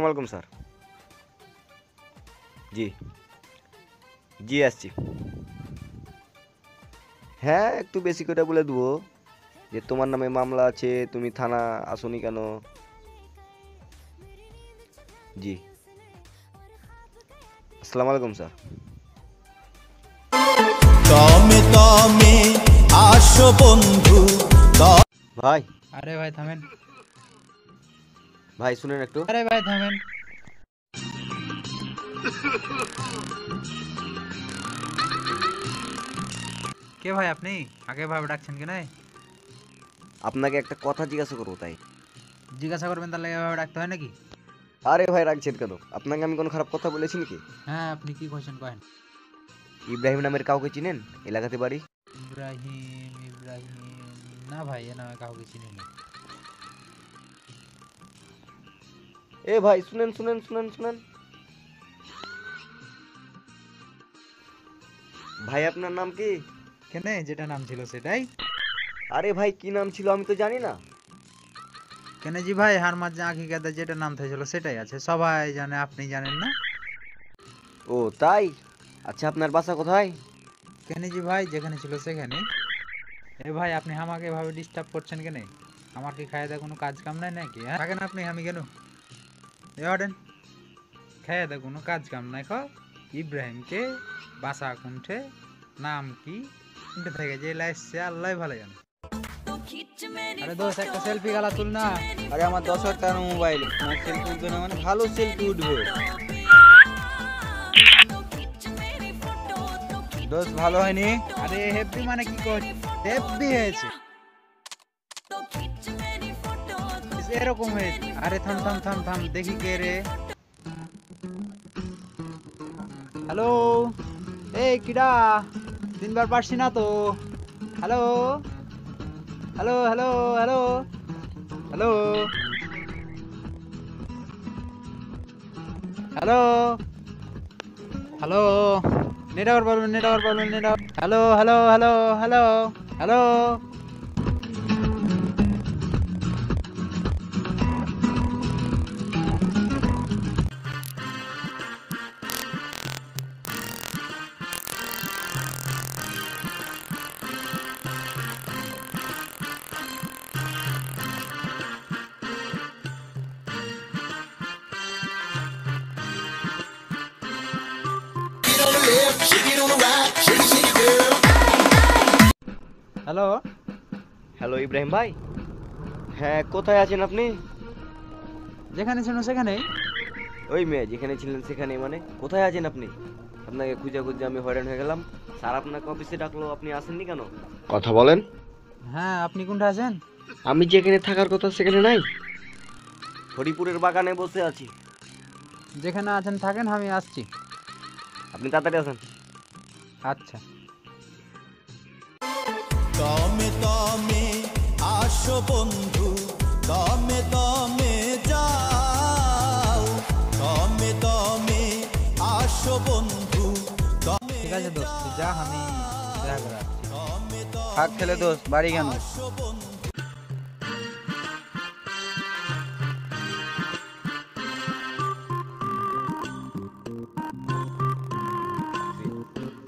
আলাইকুম স্যার। জি জি আসছি। হ্যাঁ একটু বেশি করে বলে দেবো যে তোমার নামে মামলা আছে, তুমি থানা আসোনি কেন। জি আসসালামু আলাইকুম স্যার। তমে তমে আসো বন্ধু। ভাই আরে ভাই থামেন। ভাই শুনেন একটু। আরে ভাই থামেন। কে ভাই আপনি? আগে ভাবে ডাকছেন কেন? আপনাকে একটা কথা জিজ্ঞাসা করবো তাই। জিজ্ঞাসা করবেন তাহলে এভাবে ডাকতে হয় নাকি? আরে ভাই রাখছেন কেন? আপনাকে আমি কোনো খারাপ কথা বলেছি নাকি? হ্যাঁ আপনি কি কোশ্চেন করেন? ইব্রাহিম নামের কাউকে চিনেন এলাকাতে বাড়ি? ইব্রাহিম ইব্রাহিম না ভাই এ নামে কাউকে চিনি না। এ ভাই শুনেন শুনেন শুনেন শুনেন। ভাই আপনার নাম কি? কেন যেটা নাম ছিল সেটাই। আরে ভাই কি নাম ছিল আমি তো জানি না। কেন জি ভাই হার মাঝে আঁখি কাদা যেটা নাম থাকছিল সেটাই আছে, সবাই জানে, আপনি জানেন না? ও তাই? আচ্ছা আপনার বাসা কোথায়? কেন জি ভাই যেখানে ছিল সেখানে। এ ভাই আপনি আমাকে এভাবে ডিস্টার্ব করছেন কেন? আমার কি খায় দেয় কোনো কাজ কাম নাই নাকি? হ্যাঁ থাকেন আপনি, আমি কেন এ অডেন খায় দেয় কোনো কাজ কাম নাই। ইব্রাহিমকে বাসা কোনঠে, নাম কি, কোনটা থেকে যে লাইসছে আল্লাহ ভালো জানে। আরে দোস্ত একটা সেলফি গালা তুল না। আরে আমার 10,000 টাকার মোবাইল, আমার সেলফি উঠবে না মানে ভালো সেলফি উঠবে। দোস্ত ভালো হয়নি? আরে হেব্বি মানে কি কর, হেব্বি হয়েছে এরকম হয়েছে। আরে থাম থাম থাম থাম দেখি কে রে। হ্যালো, এই কিডা? তিনবার পারছি না তো। Hello hello hello hello hello hello hello, network problem, network problem, network. Hello hello hello hello hello. Hello hello Ibrahim ভাই। হ্যাঁ কোথায় আছেন আপনি? যেখানে ছিল সেখানেই। ওই মেয়ে যেখানে ছিলেন সেখানে মানে কোথায় আছেন আপনি? আপনাকে খুঁজে খুঁজে আমি হয়রান হয়ে গেলাম। স্যার আপনাকে অফিসে ডাকলো, আপনি আসেননি কেন? কথা বলেন। হ্যাঁ আপনি কোনটা আছেন? আমি যেখানে থাকার কথা সেখানে নাই, হরিপুরের বাগানে বসে আছি। যেখানে আছেন থাকেন, আমি আসছি। আপনি তাড়াতাড়ি আসেন। আচ্ছা। তমে তমে আসো বন্ধু, তমে তমে যাও। তমে তমে আসো বন্ধু, তমে ঠিক আছে দোস্ত তুই যা, আমি দেখা করে আসছি। তমে থাক খেলে দোস্ত, বাড়ি কেন? আসো বন্ধু।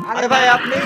আরে ভাই আপনি